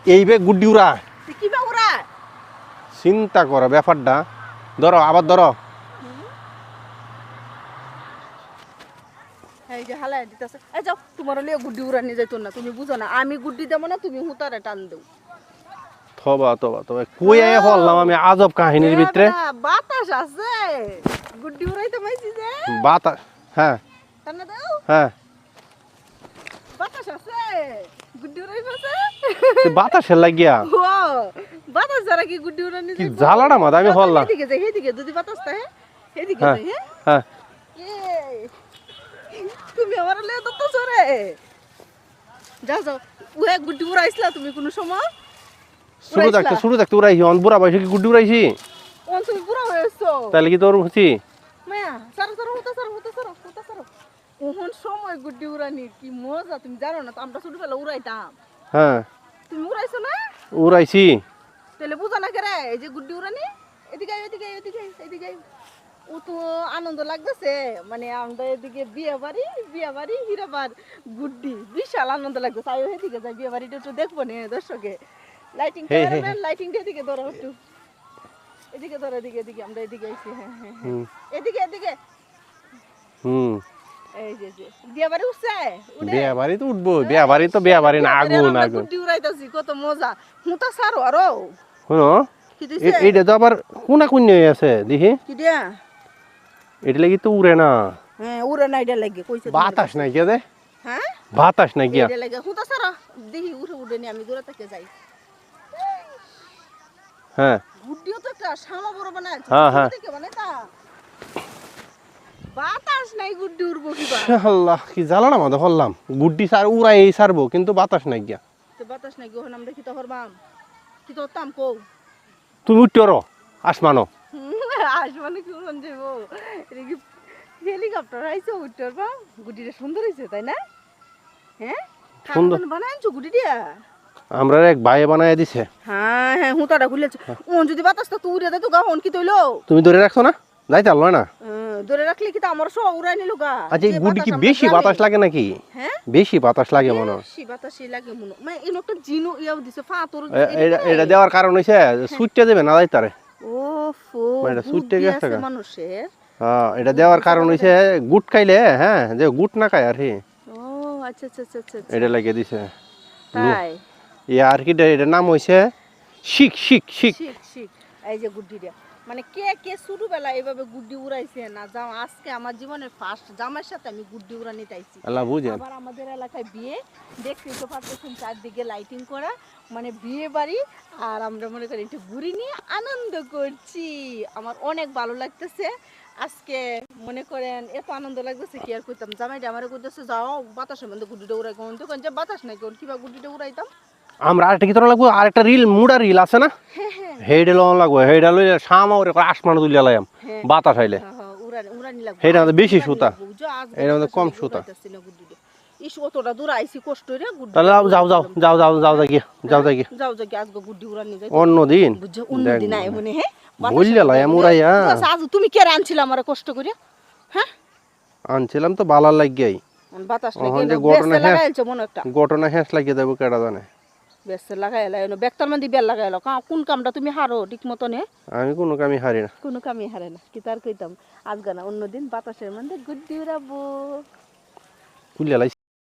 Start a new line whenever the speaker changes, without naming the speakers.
এই বে গুড্ডি উড়া
কি বা উড়া
চিন্তা করো ব্যাপারটা ধরো আবার ধরো
এই যে হালাই দিতেছে এই যাও তোমার লিয়ে গুড্ডি উড়া নিয়ে যাইতো না তুমি বুঝো না আমি গুড্ডি দেবো না তুমি হুতারে টান দেও
থবা তবা তবে কই আয়া হলাম আমি আজব কাহিনীর ভিতরে
বাতাস আছে গুড্ডি উড়াইতে পাইছি যে
বাতাস হ্যাঁ
টানা দাও
হ্যাঁ
বাতাস আছে গুড্ডি উড়াইতেছে
বাতাসের লাগিয়া
ও বাতাস যারা কি গুড্ডি উড়া নিয়ে
কি জ্বালাটা মাথা আমি হল্লাম
এদিকে যাই এদিকে যদি বাতাস থাকে এদিকে
হ্যাঁ
যাই
হ্যাঁ
তুমি আমার লিয়ে তো সরে যাও যাও ওয়ে গুড্ডি উড়াইছিলা তুমি কোন সময়
শুরু থাকতে উড়াইছি অন বুড়া বয়সে কি গুড্ডি উড়াইছি
অন তুমি বুড়া হয়েছো
তাহলে কি তোর হচ্ছি
মায়া সারো সারো হতা সারো ওহন সময় গুড্ডি উড়ানি কি মজা তুমি জানো না তো আমরা ছোটবেলা উড়াইতাম
হ্যাঁ
তুমি উড়াইছো না
উড়াইছি
তাহলে বুঝা না কেরে এই যে গুড্ডি উড়ানি এদিকে এদিকে ও তো আনন্দ লাগতেছে মানে আমরা এদিকে বিয়ে বাড়ি হিরাবার গুড্ডি বিশাল আনন্দ লাগতেছে আয়ো এদিকে যাই বিয়ে বাড়িটা একটু দেখবো নি দর্শকে লাইটিং লাইটিং এদিকে ধরো একটু এদিকে ধরো এদিকে আমরা এদিকে আইছি হ্যাঁ এদিকে এই যে বিয়ে বাড়ি উঠছে
বিয়ে বাড়ি তো উঠবো বিয়ে বাড়ি না আগুন
গুড্ডি উড়াইতাছি কত মজা হুতা সারো আরো
শুনো এইটা তো আবার কোনা কোন আছে দেখি
কি দিয়া
এটা লাগি তো উড়ে না
হ্যাঁ উড়ে না এটা লাগে কইছে
বাতাস নাই গিয়া দে
হ্যাঁ
বাতাস নাই গিয়া
এটা লাগে হুতা সারা দেখি উঠে নি আমি দূরে থেকে যাই
হ্যাঁ
গুড্ডিও তো একটা শামা বড় বানাইছে
হ্যাঁ
দেখে বানাইতা বাতাস নাই গুড্ডি উড়বো কিবা
আল্লাহ কি জ্বালানা মাথা হল্লাম গুড্ডি সার উড়াই এই সারবো কিন্তু বাতাস নাই গিয়া
তো বাতাস নাই গহন আমরা কি তো হরবাম কি তো তাম কও
তুমি উঠতে রো আসমানো
আসমানে কি মন যাবো এটা কি হেলিকপ্টার আইছে উঠতে পারবা গুডিটা সুন্দর হইছে তাই না হ্যাঁ
সুন্দর
বানাইছো গুডি দিয়া
আমরা এক ভাই বানায় দিছে
হ্যাঁ হুতাটা খুলেছে ও যদি বাতাসটা তো উড়ে দেয় তো গাহন কি তইলো
তুমি ধরে রাখছো না যাইতে পারলো না
ধরে রাখলে কি তো আমার সব উড়াই নিল গা
আচ্ছা এই গুডি কি বেশি বাতাস লাগে নাকি
হ্যাঁ
বেশি বাতাস লাগে মনে হয়
বেশি বাতাসই লাগে মনে মানে এর একটা জিনু ইয়াও দিছে ফাতর
এটা দেওয়ার কারণ হইছে সুইটটা দেবে না যাইতারে
ওফো
মানে সুইটটা গেছে
মানুষের
হ্যাঁ এটা দেওয়ার কারণ হইছে গুট খাইলে হ্যাঁ যে গুট না খায় আর কি
ও আচ্ছা
এটা লাগিয়ে দিছে
তাই
আর কি এটার নাম হইছে শিক
এই যে গুড্ডিটা মানে কে ছোটবেলা এইভাবে গুড্ডি উড়াইছে না যাও আজকে আমার জীবনের ফার্স্ট জামাইয়ের সাথে আমি গুড্ডি উড়ানি তাইছি
আল্লাহ বুঝেন
আবার আমাদের এলাকায় বিয়ে দেখতেই তো পাচ্ছেন চারদিকে লাইটিং করা মানে বিয়ে বাড়ি আর আমরা মনে করি একটু ঘুরি নিয়ে আনন্দ করছি আমার অনেক ভালো লাগতেছে আজকে মনে করেন এত আনন্দ লাগতেছে কি আর করতাম জামাইটা আমার করতেছে যাও বাতাসের মধ্যে গুড্ডিটা উড়াই কোন তো যে বাতাস নাই কোন কিবা গুড্ডিটা উড়াইতাম
আমরা আরেকটা কি তোর লাগবো আরেকটা রিল মুড়া রিল আছে না হেইডে লন লাগবো হেইডা লইলে শামা ওরে আসমান তুলিয়া লাইম বাতাস আইলে
উড়ানি লাগবে
হেইডা আমাদের বেশি সুতা এর মধ্যে কম সুতা
ইস অতটা দূর আইছি কষ্ট রে গুড্ডি
তাহলে যাও দেখি
আজকে গুড্ডি উড়ানি যাই
অন্য দিন
বুঝছো অন্য দিন আই মনে হ্যাঁ
বললে লাইম উড়াইয়া
আজ তুমি কে আনছিলা আমারে কষ্ট করে হ্যাঁ
আনছিলাম তো বালার লাগিয়াই
বাতাস লাগে বেসে লাগাইছো মনে একটা
ঘটনা হেস লাগিয়ে দেব কেডা জানে
বেসে লাগাইলা এনো বেক্তার মধ্যে বেল লাগাইলো কোন কামটা তুমি হারো ঠিক মতো নে
আমি কোনো কামই হারি না
কোনো কামই হারে না কি তার কইতাম আজকে না অন্য দিন বাতাসের মধ্যে গুড্ডি উড়াবো
কুলিয়া